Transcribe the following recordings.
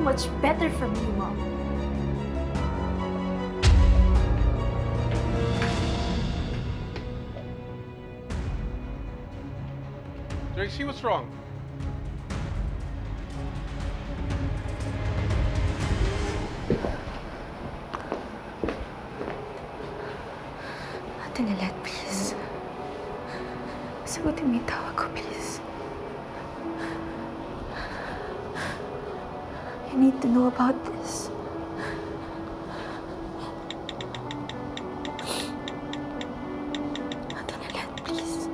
much better from you, Mom. Trixie, what's wrong? Ate Lilet, please. Sagutin mo yung tawag ko, please. I need to know about this. Ate Lilet, please.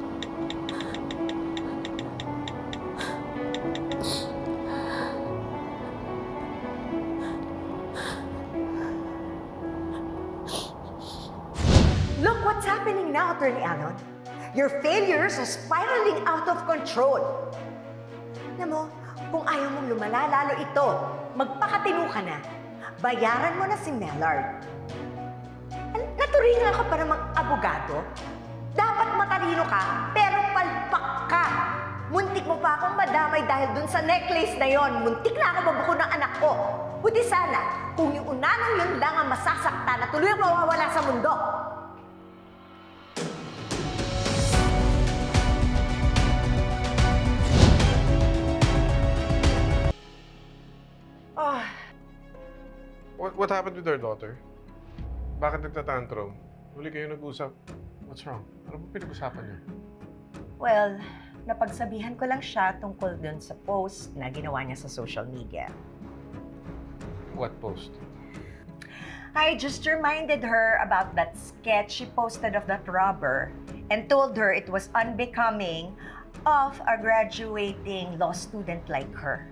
Look what's happening now, Attorney Alon. Your failures are spiraling out of control. Alam mo, kung ayaw mong lumala, lalo ito, magpakatino ka na. Bayaran mo na si Mellard. Naturingan ka para mag-abogado? Dapat matalino ka, pero palpak ka. Muntik mo pa akong madamay dahil dun sa necklace na yon. Muntik na ako mabuko ng anak ko. Buti sana, kung yung unanong yun lang ang masasaktan na tuloy ang mawawala sa mundo. What happened with our daughter? Bakit nagtatantrum? Huli kayo nag-usap. What's wrong? Ano ba pinag-usapan niya? Well, napagsabihan ko lang siya tungkol dun sa post na ginawa niya sa social media. What post? I just reminded her about that sketch she posted of that robber and told her it was unbecoming of a graduating law student like her.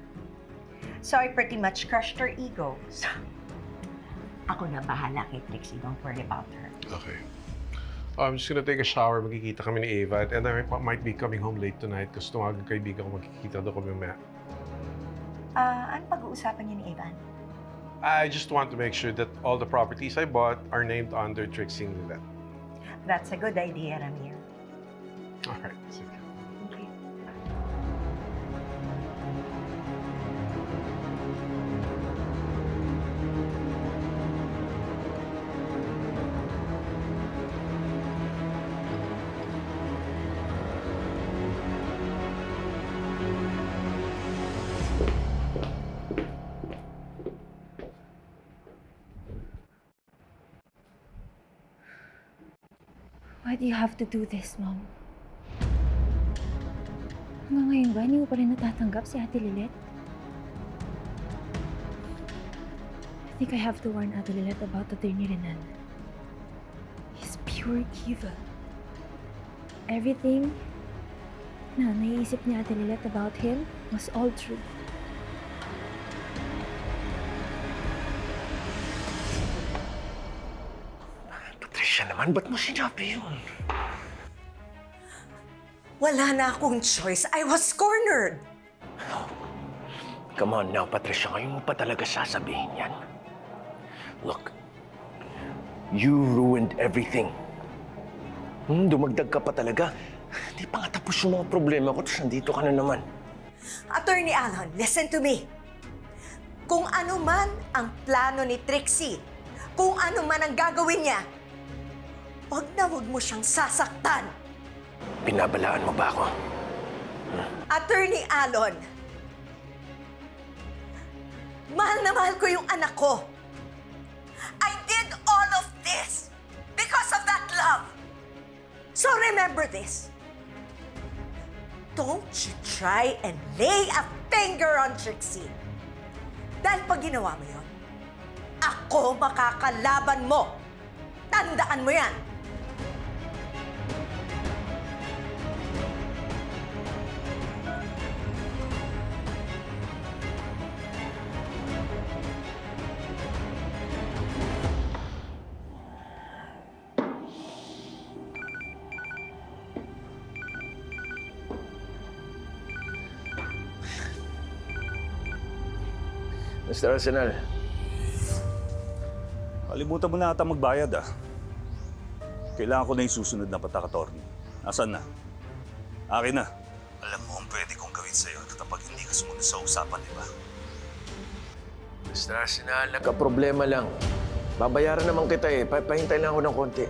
So I pretty much crushed her ego. So, ako na bahala kay Trixie. Don't worry about her. Okay. I'm just gonna take a shower. Magkikita kami ni Ava. And I might be coming home late tonight kasi tumagang kaibigan ko magkikita doon kami mamaya. Ano pag-uusapan niyo ni Evan? I just want to make sure that all the properties I bought are named under Trixie and Lilet. That's a good idea, Ramir. Alright, sige. Okay. Why do you have to do this, Mom? Hanggang ngayon ba, hindi mo pa rin natatanggap si Ate Lilet? I think I have to warn Ate Lilet about Attorney Renan. He's pure evil. Everything na naiisip ni Ate Lilet about him was all true. Patricia naman, ba't mo sinabi yun? Wala na akong choice. I was cornered. Come on now, Patricia. Ngayon mo pa talaga sasabihin yan. Look, you ruined everything. Dumagdag ka pa talaga. Hindi pa nga tapos yung mga problema ko, tapos nandito ka na naman. Attorney Alon, listen to me. Kung ano man ang plano ni Trixie, kung ano man ang gagawin niya, wag na wag mo siyang sasaktan. Binabalaan mo ba ako? Attorney Alon, mahal na mahal ko yung anak ko. I did all of this because of that love. So remember this. Don't you try and lay a finger on Trixie. Dahil pag ginawa mo yun, ako makakalaban mo. Tandaan mo yan. Mr. Arsenal, Kalimutan mo na ata magbayad ah. Kailangan ko na yung susunod na patak, attorney. Nasaan na? Akin na. Alam mo ang pwede kong gawin sa'yo kapag hindi ka sumunod sa usapan, di ba? Basta sinala ka, problema lang. Babayaran naman kita eh. Pahintay lang ako ng konti.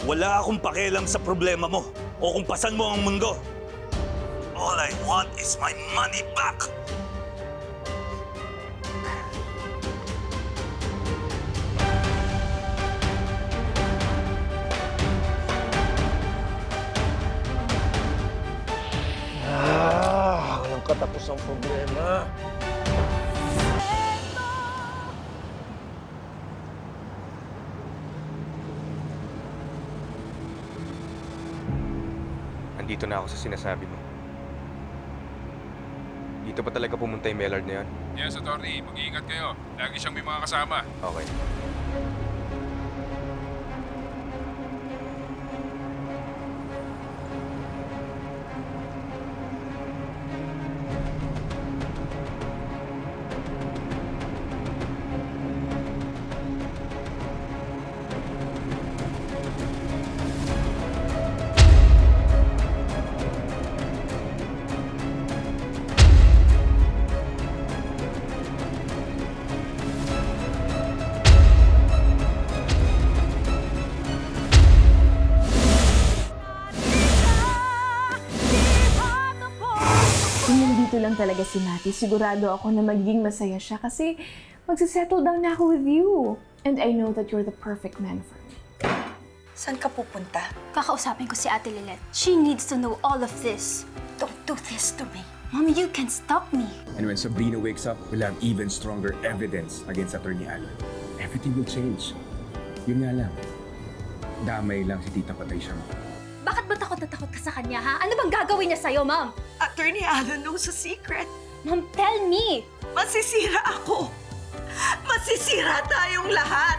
Wala akong pakialam sa problema mo o kung pasan mo ang mundo. All I want is my money back. Walang katapusang problema. Andito na ako sa sinasabi mo. Dito pa talaga pumunta yung Mellard na yan? Yes, attorney. Mag-iingat kayo. Lagi siyang may mga kasama. Okay. Kung nandito lang talaga si Mati, sigurado ako na magiging masaya siya kasi magsisettle down na ako with you. And I know that you're the perfect man for me. Saan ka pupunta? Kakausapin ko si Ate Lilet. She needs to know all of this. Don't do this to me. Mom, you can stop me. And when Sabrina wakes up, we'll have even stronger evidence against Attorney Alan. Everything will change. Yun nga lang, damay lang si Tita Patricia mo. Bakit ba takot na takot ka sa kanya, ha? Ano bang gagawin niya sa'yo, Mom? Attorney Alan knows a secret. Mom, tell me! Masisira ako. Masisira tayong lahat.